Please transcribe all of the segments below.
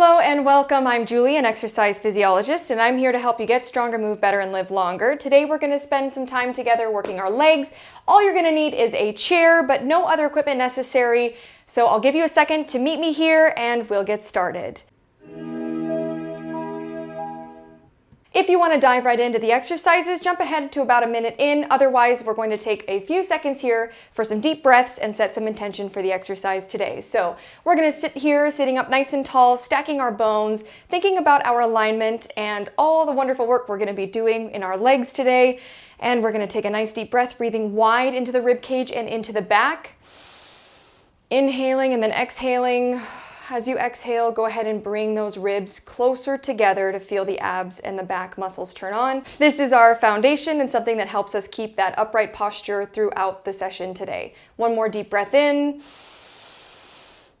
Hello and welcome. I'm Julie, an exercise physiologist, and I'm here to help you get stronger, move better, and live longer. Today we're going to spend some time together working our legs. All you're going to need is a chair, but no other equipment necessary. So I'll give you a second to meet me here and we'll get started. If you want to dive right into the exercises, jump ahead to about a minute in. Otherwise, we're going to take a few seconds here for some deep breaths and set some intention for the exercise today. So we're going to sit here, sitting up nice and tall, stacking our bones, thinking about our alignment and all the wonderful work we're going to be doing in our legs today. And we're going to take a nice deep breath, breathing wide into the rib cage and into the back. Inhaling and then exhaling. As you exhale, go ahead and bring those ribs closer together to feel the abs and the back muscles turn on. This is our foundation and something that helps us keep that upright posture throughout the session today. One more deep breath in,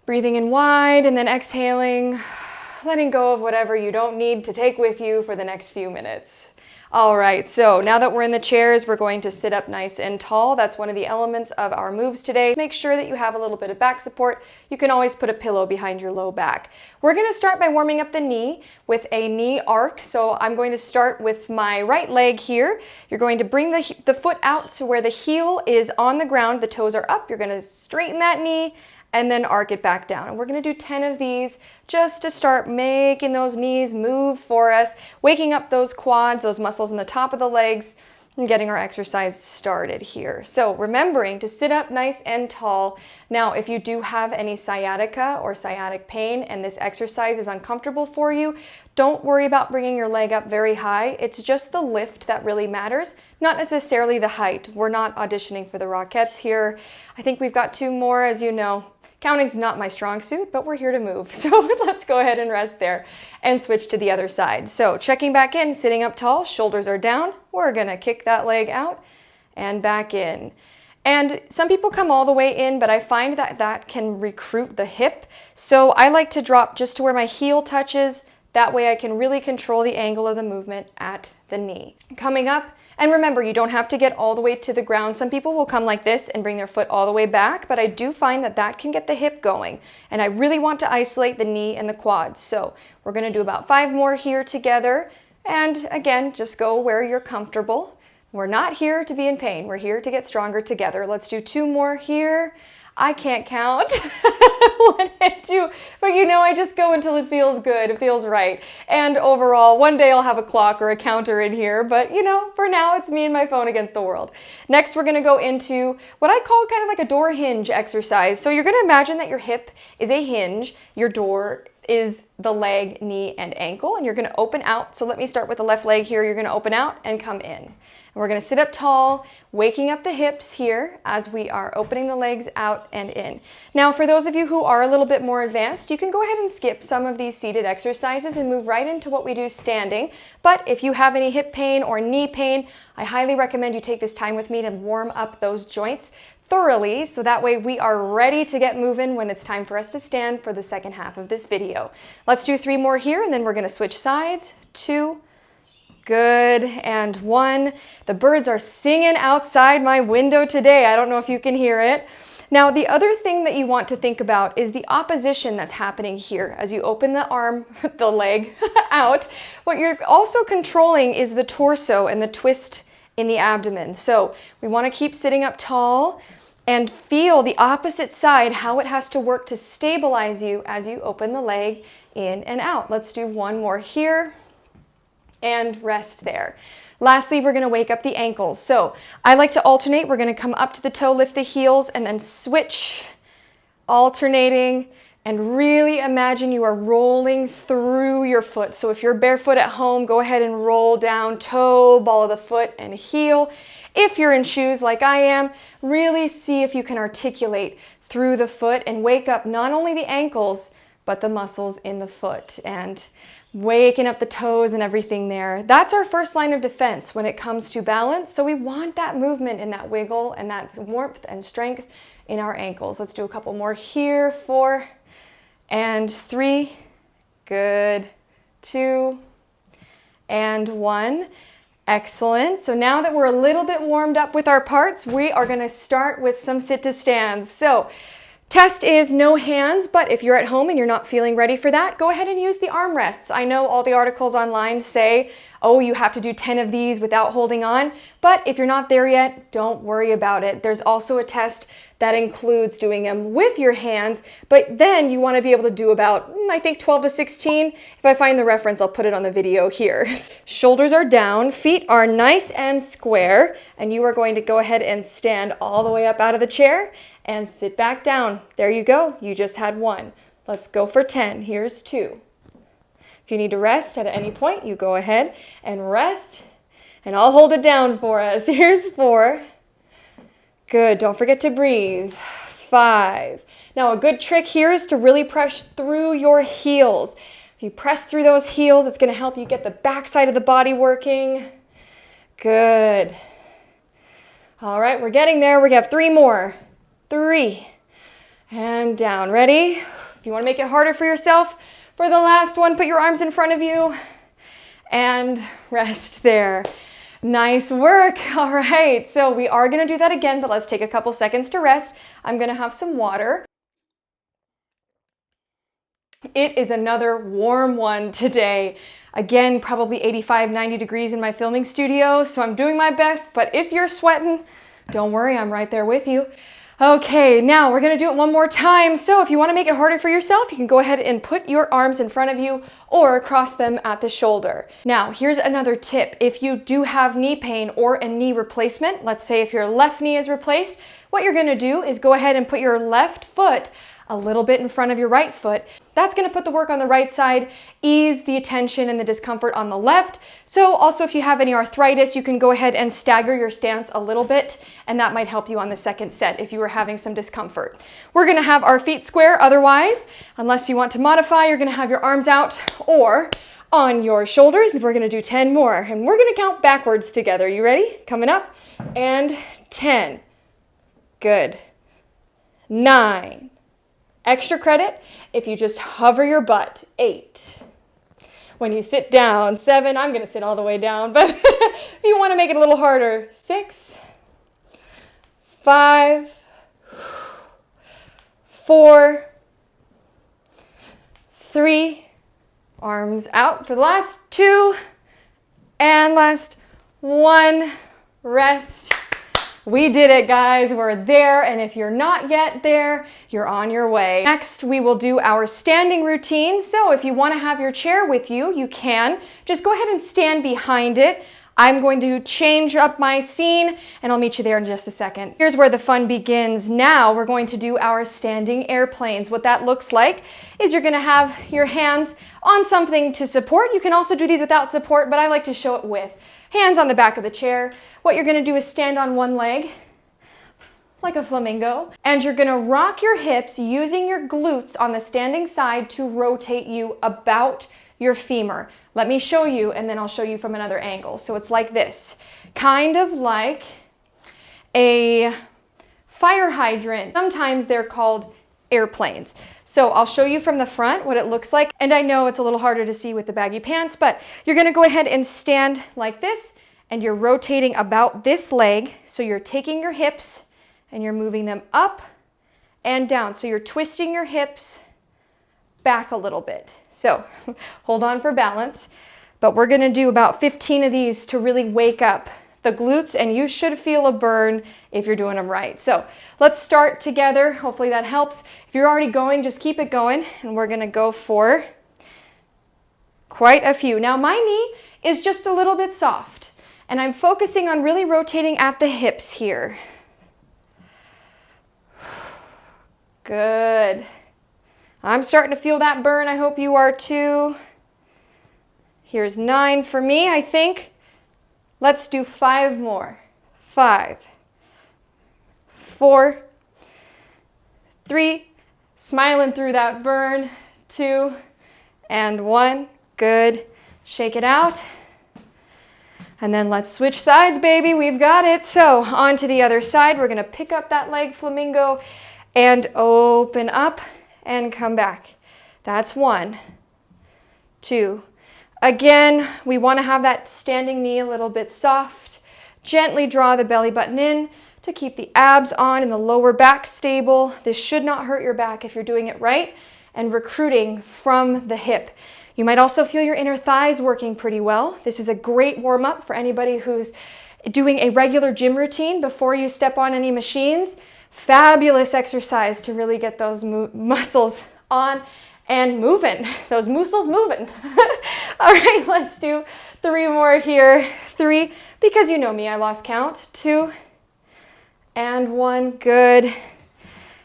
breathing in wide, and then exhaling, letting go of whatever you don't need to take with you for the next few minutes. All right, so now that we're in the chairs, we're going to sit up nice and tall. That's one of the elements of our moves today. Make sure that you have a little bit of back support. You can always put a pillow behind your low back. We're going to start by warming up the knee with a knee arc. So I'm going to start with my right leg here. You're going to bring the foot out to where the heel is on the ground. The toes are up. You're going to straighten that knee and then arc it back down. And we're going to do 10 of these just to start making those knees move for us, waking up those quads, those muscles in the top of the legs, and getting our exercise started here. So remembering to sit up nice and tall. Now, if you do have any sciatica or sciatic pain and this exercise is uncomfortable for you, don't worry about bringing your leg up very high. It's just the lift that really matters, not necessarily the height. We're not auditioning for the Rockettes here. I think we've got two more, as you know. Counting's not my strong suit, but we're here to move. So let's go ahead and rest there and switch to the other side. So checking back in, sitting up tall, shoulders are down. We're gonna kick that leg out and back in. And some people come all the way in, but I find that that can recruit the hip. So I like to drop just to where my heel touches. That way I can really control the angle of the movement at the knee. Coming up, and remember, you don't have to get all the way to the ground. Some people will come like this and bring their foot all the way back, but I do find that that can get the hip going. And I really want to isolate the knee and the quads. So we're gonna do about 5 more here together. And again, just go where you're comfortable. We're not here to be in pain. We're here to get stronger together. Let's do 2 more here. I can't count 1 and 2, but you know, I just go until it feels good, it feels right. And overall, one day I'll have a clock or a counter in here, but you know, for now it's me and my phone against the world. Next, we're gonna go into what I call kind of like a door hinge exercise. So you're gonna imagine that your hip is a hinge, your door is the leg, knee, and ankle, and you're gonna open out. So let me start with the left leg here. You're gonna open out and come in. And we're gonna sit up tall, waking up the hips here as we are opening the legs out and in. Now, for those of you who are a little bit more advanced, you can go ahead and skip some of these seated exercises and move right into what we do standing. But if you have any hip pain or knee pain, I highly recommend you take this time with me to warm up those joints thoroughly, so that way we are ready to get moving when it's time for us to stand for the second half of this video. Let's do 3 more here, and then we're gonna switch sides. 2, good, and 1. The birds are singing outside my window today. I don't know if you can hear it. Now, the other thing that you want to think about is the opposition that's happening here. As you open the arm, the leg out, what you're also controlling is the torso and the twist in the abdomen. So we want to keep sitting up tall and feel the opposite side, how it has to work to stabilize you as you open the leg in and out. Let's do 1 more here and rest there. Lastly, we're going to wake up the ankles. So I like to alternate. We're going to come up to the toe, lift the heels, and then switch, alternating. And really imagine you are rolling through your foot. So if you're barefoot at home, go ahead and roll down toe, ball of the foot, and heel. If you're in shoes like I am, really see if you can articulate through the foot and wake up not only the ankles, but the muscles in the foot and waking up the toes and everything there. That's our first line of defense when it comes to balance. So we want that movement and that wiggle and that warmth and strength in our ankles. Let's do a couple more here. 4 and 3, good, 2 and 1, excellent. So now that we're a little bit warmed up with our parts, we are going to start with some sit to stands. So Test is no hands, but if you're at home and you're not feeling ready for that, go ahead and use the arm rests. I know all the articles online say, oh, you have to do 10 of these without holding on, but if you're not there yet, don't worry about it. There's also a test that includes doing them with your hands, but then you want to be able to do about, I think 12 to 16. If I find the reference, I'll put it on the video here. Shoulders are down, feet are nice and square, and you are going to go ahead and stand all the way up out of the chair and sit back down. There you go. You just had 1. Let's go for 10. Here's 2. If you need to rest at any point, you go ahead and rest, and I'll hold it down for us. Here's 4. Good. Don't forget to breathe. 5. Now, a good trick here is to really press through your heels. If you press through those heels, it's going to help you get the back side of the body working. Good. All right, we're getting there. We have 3 more. 3. And down. Ready? If you want to make it harder for yourself, for the last one, put your arms in front of you and rest there. Nice work. All right, so we are going to do that again, but let's take a couple seconds to rest. I'm going to have some water. It is another warm one today. Again, probably 85, 90 degrees in my filming studio, so I'm doing my best, but if you're sweating, don't worry, I'm right there with you. Okay, now we're gonna do it one more time. So if you wanna make it harder for yourself, you can go ahead and put your arms in front of you or cross them at the shoulder. Now, here's another tip. If you do have knee pain or a knee replacement, let's say if your left knee is replaced, what you're gonna do is go ahead and put your left foot a little bit in front of your right foot. That's gonna put the work on the right side, ease the tension and the discomfort on the left. So also if you have any arthritis, you can go ahead and stagger your stance a little bit, and that might help you on the second set if you were having some discomfort. We're gonna have our feet square otherwise, unless you want to modify, you're gonna have your arms out or on your shoulders. We're gonna do 10 more, and we're gonna count backwards together. You ready? Coming up, and 10. Good. 9. Extra credit if you just hover your butt. 8. When you sit down, 7. I'm gonna sit all the way down, but if you wanna make it a little harder, 6, 5, 4, 3, arms out for the last 2, and last 1, rest. We did it, guys. We're there, and if you're not yet there, you're on your way. Next, we will do our standing routine. So if you want to have your chair with you, you can. Just go ahead and stand behind it. I'm going to change up my scene, and I'll meet you there in just a second. Here's where the fun begins. Now we're going to do our standing airplanes. What that looks like is you're going to have your hands on something to support. You can also do these without support, but I like to show it with. Hands on the back of the chair. What you're going to do is stand on one leg like a flamingo, and you're going to rock your hips using your glutes on the standing side to rotate you about your femur. Let me show you, and then I'll show you from another angle. So it's like this, kind of like a fire hydrant. Sometimes they're called airplanes. So I'll show you from the front what it looks like. And I know it's a little harder to see with the baggy pants, but you're gonna go ahead and stand like this, and you're rotating about this leg. So you're taking your hips and you're moving them up and down. So you're twisting your hips back a little bit. So hold on for balance, but we're gonna do about 15 of these to really wake up the glutes, and you should feel a burn if you're doing them right. So let's start together. Hopefully that helps. If you're already going, just keep it going, and we're gonna go for quite a few. Now my knee is just a little bit soft, and I'm focusing on really rotating at the hips here. Good. I'm starting to feel that burn. I hope you are too. Here's 9 for me, I think. Let's do 5 more. 5, 4, 3, smiling through that burn, 2, and 1. Good. Shake it out. And then let's switch sides, baby. We've got it. So on to the other side. We're going to pick up that leg flamingo and open up and come back. That's 1, 2. Again, we want to have that standing knee a little bit soft. Gently draw the belly button in to keep the abs on and the lower back stable. This should not hurt your back if you're doing it right and recruiting from the hip. You might also feel your inner thighs working pretty well. This is a great warm-up for anybody who's doing a regular gym routine before you step on any machines. Fabulous exercise to really get those muscles on and moving, those muscles moving. All right, let's do 3 more here. 3, because you know me, I lost count. 2 and 1, good.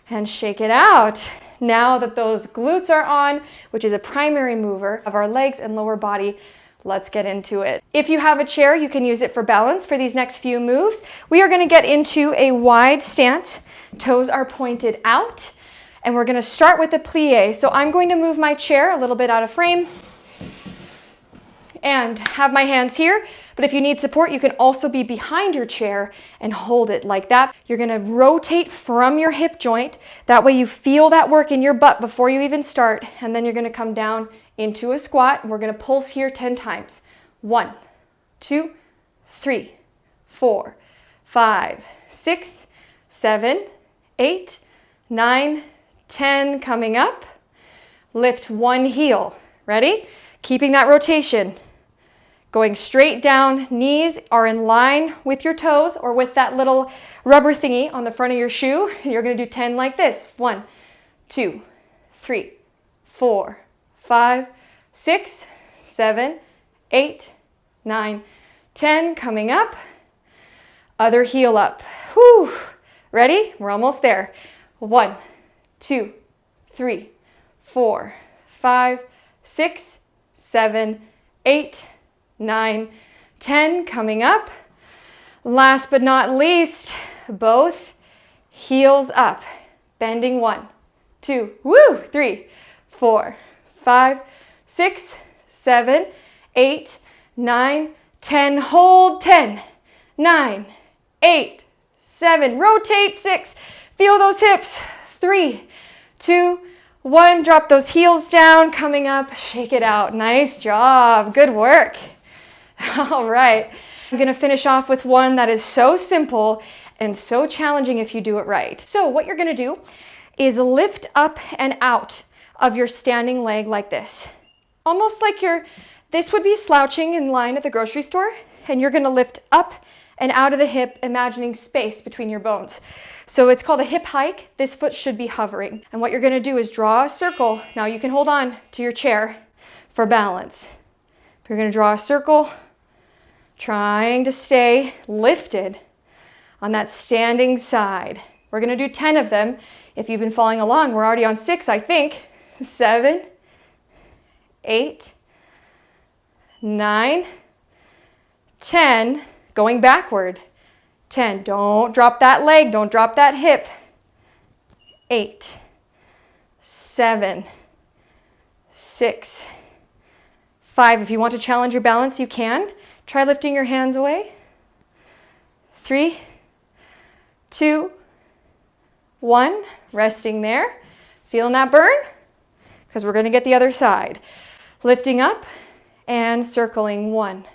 And shake it out. Now that those glutes are on, which is a primary mover of our legs and lower body, let's get into it. If you have a chair, you can use it for balance for these next few moves. We are going to get into a wide stance. Toes are pointed out, and we're going to start with a plie. So I'm going to move my chair a little bit out of frame and have my hands here. But if you need support, you can also be behind your chair and hold it like that. You're going to rotate from your hip joint. That way you feel that work in your butt before you even start. And then you're going to come down into a squat. We're going to pulse here 10 times. 1, 2, 3, 4, 5, 6, 7, 8, 9, 10. Coming up. Lift one heel. Ready? Keeping that rotation. Going straight down, knees are in line with your toes or with that little rubber thingy on the front of your shoe. You're going to do 10 like this. 1, 2, 3, 4, 5, 6, 7, 8, 9, 10. Coming up. Other heel up. Whew. Ready? We're almost there. 1, 2, 3, 4, 5, 6, 7, 8, 9, 10. Coming up. Last but not least, both heels up. Bending 1, 2, 3, 4, 5, 6, 7, 8, 9, 10. Hold 10, 9, 8, 7. Rotate 6. Feel those hips. 3, 2, 1. Drop those heels down. Coming up. Shake it out. Nice job. Good work. All right. I'm going to finish off with one that is so simple and so challenging if you do it right. So what you're going to do is lift up and out of your standing leg like this. Almost like this would be slouching in line at the grocery store, and you're going to lift up and out of the hip, imagining space between your bones. So it's called a hip hike. This foot should be hovering. And what you're going to do is draw a circle. Now you can hold on to your chair for balance. You're going to draw a circle, trying to stay lifted on that standing side. We're going to do 10 of them. If you've been following along, we're already on 6, I think. 7, 8, 9, 10. Going backward. 10. Don't drop that leg. Don't drop that hip. 8, 7, 6, 5. If you want to challenge your balance, you can. Try lifting your hands away. 3, 2, 1. Resting there. Feeling that burn? Because we're going to get the other side. Lifting up and circling. 1,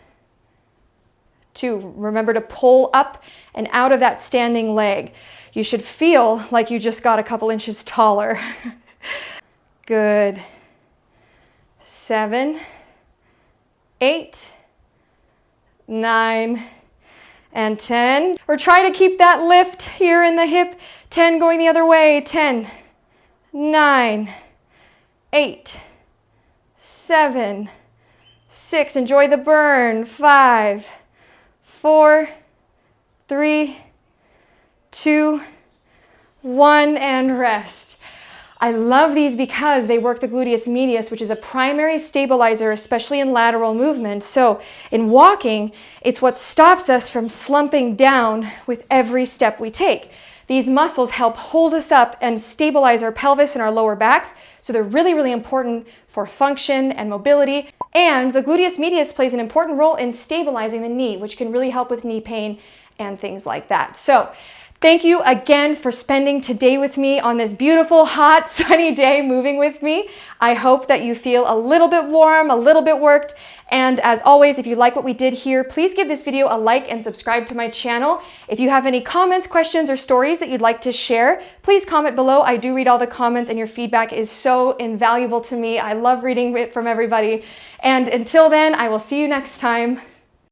2. Remember to pull up and out of that standing leg. You should feel like you just got a couple inches taller. Good. 7, 8, 9, and 10. We're trying to keep that lift here in the hip. 10 going the other way. 10, 9, 8, 7, 6. Enjoy the burn. 5, 4, 3, 2, 1, and rest. I love these because they work the gluteus medius, which is a primary stabilizer, especially in lateral movement. So in walking, it's what stops us from slumping down with every step we take. These muscles help hold us up and stabilize our pelvis and our lower backs. So they're really, really important for function and mobility. And the gluteus medius plays an important role in stabilizing the knee, which can really help with knee pain and things like that. So Thank you again for spending today with me on this beautiful, hot, sunny day moving with me. I hope that you feel a little bit warm, a little bit worked. And as always, if you like what we did here, please give this video a like and subscribe to my channel. If you have any comments, questions, or stories that you'd like to share, please comment below. I do read all the comments and your feedback is so invaluable to me. I love reading it from everybody. And until then, I will see you next time.